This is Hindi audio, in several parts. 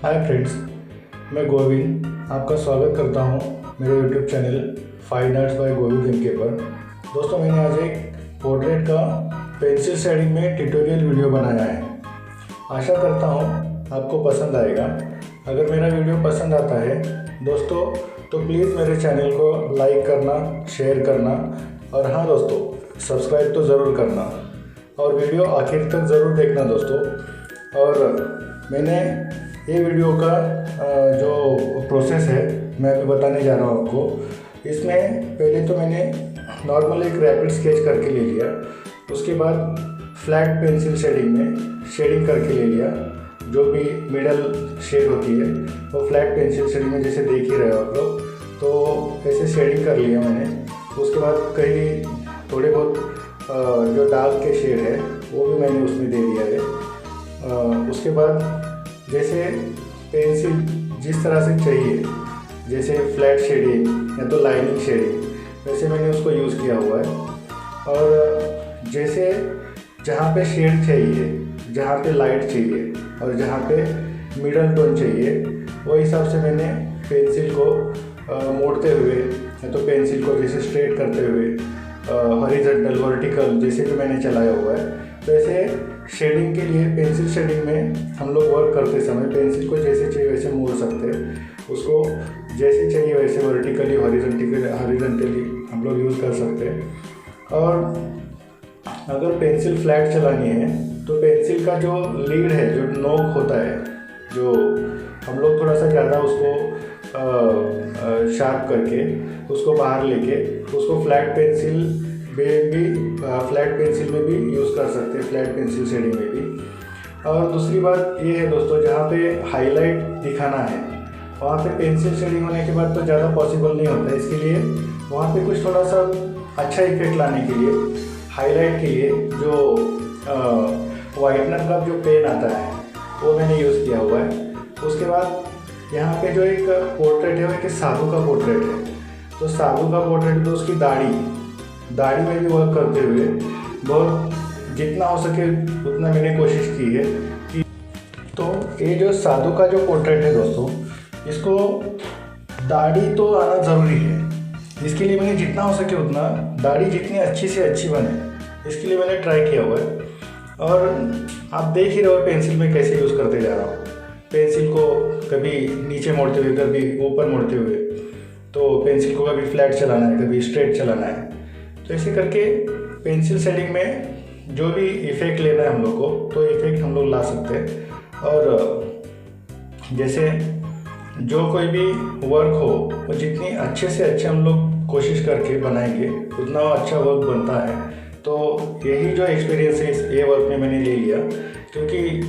हाय फ्रेंड्स, मैं गोविंद आपका स्वागत करता हूं मेरे YouTube channel fine arts by Govind MK पर। दोस्तों, मैंने आज एक पोर्ट्रेट का पेंसिल शेडिंग में ट्यूटोरियल वीडियो बनाया है। आशा करता हूं आपको पसंद आएगा। अगर मेरा वीडियो पसंद आता है दोस्तों तो प्लीज़ मेरे चैनल को लाइक करना, शेयर करना और हाँ दोस्तों, सब्सक्राइब तो ज़रूर करना और वीडियो आखिर तक ज़रूर देखना दोस्तों। और मैंने ये वीडियो का जो प्रोसेस है मैं अभी बताने जा रहा हूँ आपको। इसमें पहले तो मैंने नॉर्मल एक रैपिड स्केच करके ले लिया, उसके बाद फ्लैट पेंसिल शेडिंग में शेडिंग करके ले लिया। जो भी मिडल शेड होती है वो फ्लैट पेंसिल शेडिंग में जैसे देख ही रहे हो आप लोग, तो ऐसे शेडिंग कर लिया मैंने। उसके बाद कहीं थोड़े बहुत जो डार्क के शेड है वो भी मैंने उसमें दे दिया है। उसके बाद जैसे पेंसिल जिस तरह से चाहिए, जैसे फ्लैट शेडिंग या तो लाइनिंग शेडिंग, वैसे मैंने उसको यूज़ किया हुआ है। और जैसे जहाँ पे शेड चाहिए, जहाँ पे लाइट चाहिए और जहाँ पे मिडल टोन चाहिए, वो हिसाब से मैंने पेंसिल को मोड़ते हुए या तो पेंसिल को जैसे स्ट्रेट करते हुए हॉरिजॉन्टल, वर्टिकल जैसे भी मैंने चलाया हुआ है। तो ऐसे शेडिंग के लिए पेंसिल शेडिंग में हम लोग वर्क करते समय पेंसिल को जैसे चाहिए वैसे मोड़ सकते हैं, उसको जैसे चाहिए वैसे वर्टिकली, हॉरिजॉन्टली हम लोग यूज़ कर सकते हैं। और अगर पेंसिल फ्लैट चलानी है तो पेंसिल का जो लीड है, जो नोक होता है, जो हम लोग थोड़ा सा ज़्यादा उसको शार्प करके उसको बाहर लेके उसको फ्लैट पेंसिल में भी यूज़ कर सकते हैं, फ्लैट पेंसिल शेडिंग में भी। और दूसरी बात ये है दोस्तों, जहाँ पे हाईलाइट दिखाना है वहाँ पे पेंसिल शेडिंग होने के बाद तो ज़्यादा पॉसिबल नहीं होता है। इसके लिए वहाँ पे कुछ थोड़ा सा अच्छा इफेक्ट लाने के लिए, हाईलाइट के लिए जो वाइटनर का जो पेन आता है वो मैंने यूज़ किया हुआ है। उसके बाद यहाँ पे जो एक पोर्ट्रेट है वो एक साधु का पोर्ट्रेट है, तो साधु का पोर्ट्रेट तो उसकी दाढ़ी में भी वर्क करते हुए बहुत जितना हो सके उतना मैंने कोशिश की है कि तो ये जो साधु का जो पोर्ट्रेट है दोस्तों, इसको दाढ़ी तो आना ज़रूरी है। इसके लिए मैंने जितना हो सके उतना दाढ़ी जितनी अच्छी से अच्छी बने इसके लिए मैंने ट्राई किया हुआ है। और आप देख ही रहे हो पेंसिल में कैसे यूज़ करते जा रहा हूँ, पेंसिल को कभी नीचे मोड़ते हुए, कभी ऊपर मोड़ते हुए, तो पेंसिल को कभी फ्लैट चलाना है, कभी स्ट्रेट चलाना है। तो ऐसे करके पेंसिल शेडिंग में जो भी इफ़ेक्ट लेना है हम लोग को, तो इफ़ेक्ट हम लोग ला सकते हैं। और जैसे जो कोई भी वर्क हो वो जितनी अच्छे से अच्छे हम लोग कोशिश करके बनाएंगे उतना अच्छा वर्क बनता है। तो यही जो एक्सपीरियंस है इस ये वर्क में मैंने ले लिया, क्योंकि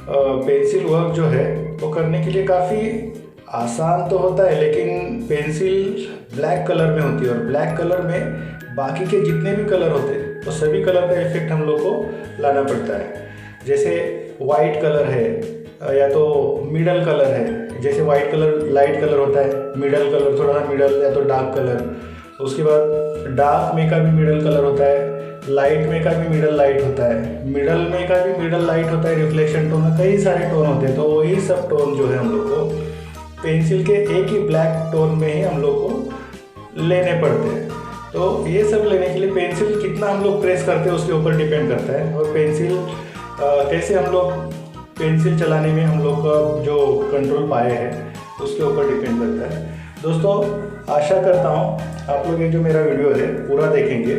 पेंसिल वर्क जो है वो करने के लिए काफ़ी आसान तो होता है, लेकिन पेंसिल ब्लैक कलर में होती है और ब्लैक कलर में बाकी के जितने भी कलर होते हैं वो सभी कलर का इफेक्ट हम लोग को लाना पड़ता है। जैसे वाइट कलर है या तो मिडल कलर है, जैसे वाइट कलर लाइट कलर होता है, मिडल कलर थोड़ा सा मिडल या तो डार्क कलर, उसके बाद डार्क में का भी मिडल कलर होता है, लाइट में का भी मिडल लाइट होता है, मिडल में का भी मिडल लाइट होता है, रिफ्लेक्शन टोन, कई सारे टोन होते हैं। तो वही सब टोन जो है हम लोग को पेंसिल के एक ही ब्लैक टोन में ही हम लोग को लेने पड़ते हैं। तो ये सब लेने के लिए पेंसिल कितना हम लोग प्रेस करते हैं उसके ऊपर डिपेंड करता है, और पेंसिल कैसे हम लोग पेंसिल चलाने में हम लोग का जो कंट्रोल पाए हैं उसके ऊपर डिपेंड करता है। दोस्तों, आशा करता हूँ आप लोग ये जो मेरा वीडियो है पूरा देखेंगे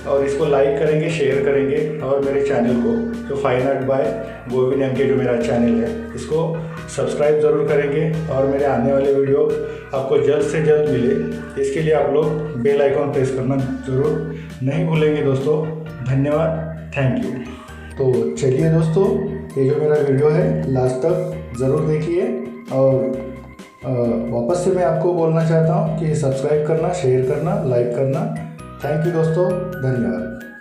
और इसको लाइक करेंगे, शेयर करेंगे और मेरे चैनल को जो fine art by Govind MK जो मेरा चैनल है इसको सब्सक्राइब ज़रूर करेंगे और मेरे आने वाले वीडियो आपको जल्द से जल्द मिले इसके लिए आप लोग बेल आइकॉन प्रेस करना ज़रूर नहीं भूलेंगे दोस्तों। धन्यवाद, थैंक यू। तो चलिए दोस्तों, ये जो मेरा वीडियो है लास्ट तक ज़रूर देखिए और वापस से मैं आपको बोलना चाहता हूँ कि सब्सक्राइब करना, शेयर करना, लाइक करना। थैंक यू दोस्तों, धन्यवाद।